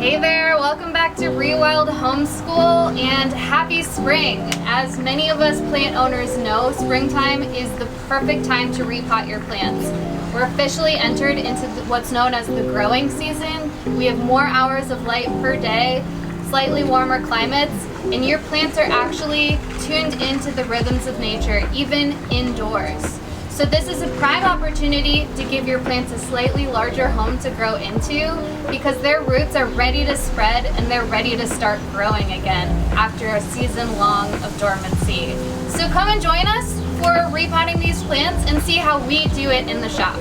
Hey there, welcome back to Rewild Homeschool and happy spring. As many of us plant owners know, springtime is the perfect time to repot your plants. We're officially entered into what's known as the growing season. We have more hours of light per day, slightly warmer climates, and your plants are actually tuned into the rhythms of nature, even indoors. So this is a prime opportunity to give your plants a slightly larger home to grow into because their roots are ready to spread and they're ready to start growing again after a season long of dormancy. So come and join us for repotting these plants and see how we do it in the shop.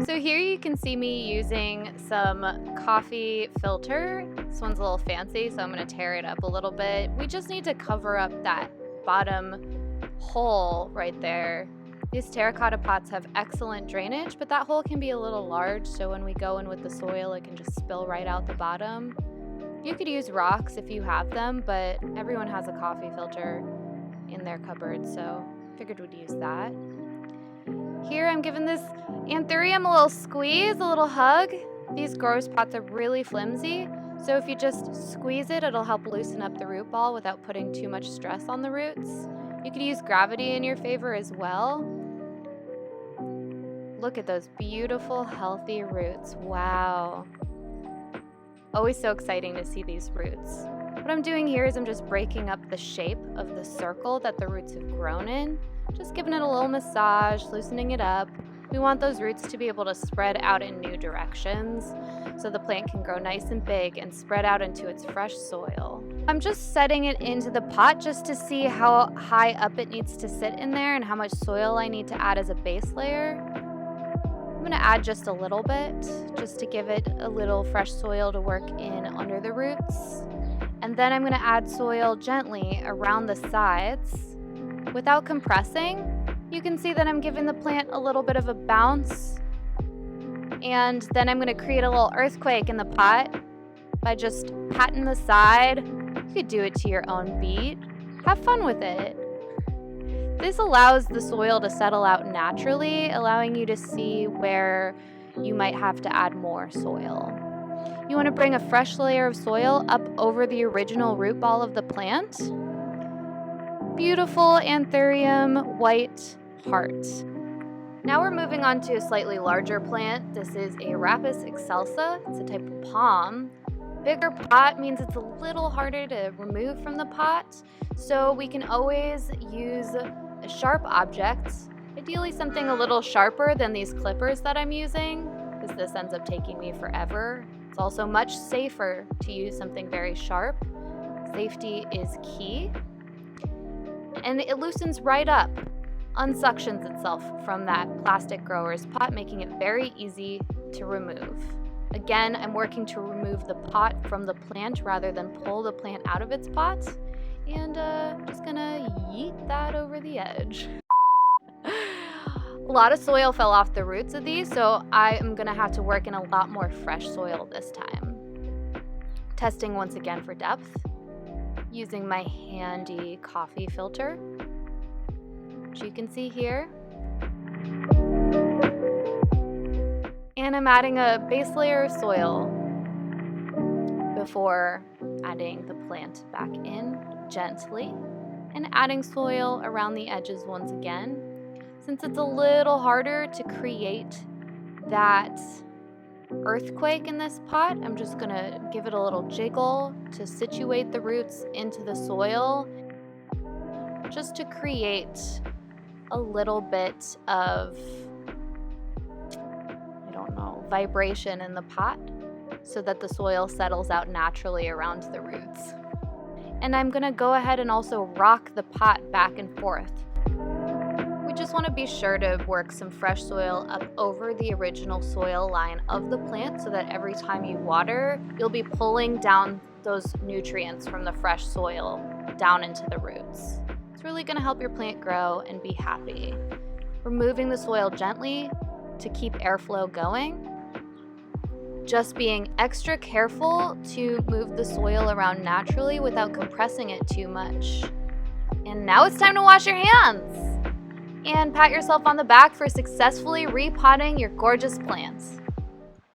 So here you can see me using some coffee filter. This one's a little fancy, so I'm going to tear it up a little bit. We just need to cover up that bottom hole right there. These terracotta pots have excellent drainage, but that hole can be a little large, so when we go in with the soil it can just spill right out the bottom. You could use rocks if you have them, but everyone has a coffee filter in their cupboard, so figured we'd use that. Here I'm giving this anthurium a little squeeze, a little hug. These grows pots are really flimsy, so if you just squeeze it, it'll help loosen up the root ball without putting too much stress on the roots. You could use gravity in your favor as well. Look at those beautiful, healthy roots. Wow. Always so exciting to see these roots. What I'm doing here is I'm just breaking up the shape of the circle that the roots have grown in. Just giving it a little massage, loosening it up. We want those roots to be able to spread out in new directions so the plant can grow nice and big and spread out into its fresh soil. I'm just setting it into the pot just to see how high up it needs to sit in there and how much soil I need to add as a base layer. I'm going to add just a little bit just to give it a little fresh soil to work in under the roots. And then I'm going to add soil gently around the sides without compressing. You can see that I'm giving the plant a little bit of a bounce. And then I'm going to create a little earthquake in the pot by just patting the side. You could do it to your own beat. Have fun with it. This allows the soil to settle out naturally, allowing you to see where you might have to add more soil. You want to bring a fresh layer of soil up over the original root ball of the plant. Beautiful anthurium white heart. Now we're moving on to a slightly larger plant. This is a Rapis excelsa. It's a type of palm. Bigger pot means it's a little harder to remove from the pot, so we can always use a sharp object, ideally something a little sharper than these clippers that I'm using, because this ends up taking me forever. It's also much safer to use something very sharp. Safety is key. And it loosens right up, unsuctions itself from that plastic grower's pot, making it very easy to remove. Again, I'm working to remove the pot from the plant rather than pull the plant out of its pot. And just gonna yeet that over the edge. A lot of soil fell off the roots of these, so I am gonna have to work in a lot more fresh soil this time. Testing once again for depth, using my handy coffee filter, which you can see here. And I'm adding a base layer of soil before adding the plant back in gently and adding soil around the edges once again. Since it's a little harder to create that earthquake in this pot, I'm just gonna give it a little jiggle to situate the roots into the soil, just to create a little bit of, vibration in the pot so that the soil settles out naturally around the roots. And I'm gonna go ahead and also rock the pot back and forth. We just want to be sure to work some fresh soil up over the original soil line of the plant so that every time you water, you'll be pulling down those nutrients from the fresh soil down into the roots. It's really going to help your plant grow and be happy. Removing the soil gently to keep airflow going. Just being extra careful to move the soil around naturally without compressing it too much. And now it's time to wash your hands and pat yourself on the back for successfully repotting your gorgeous plants.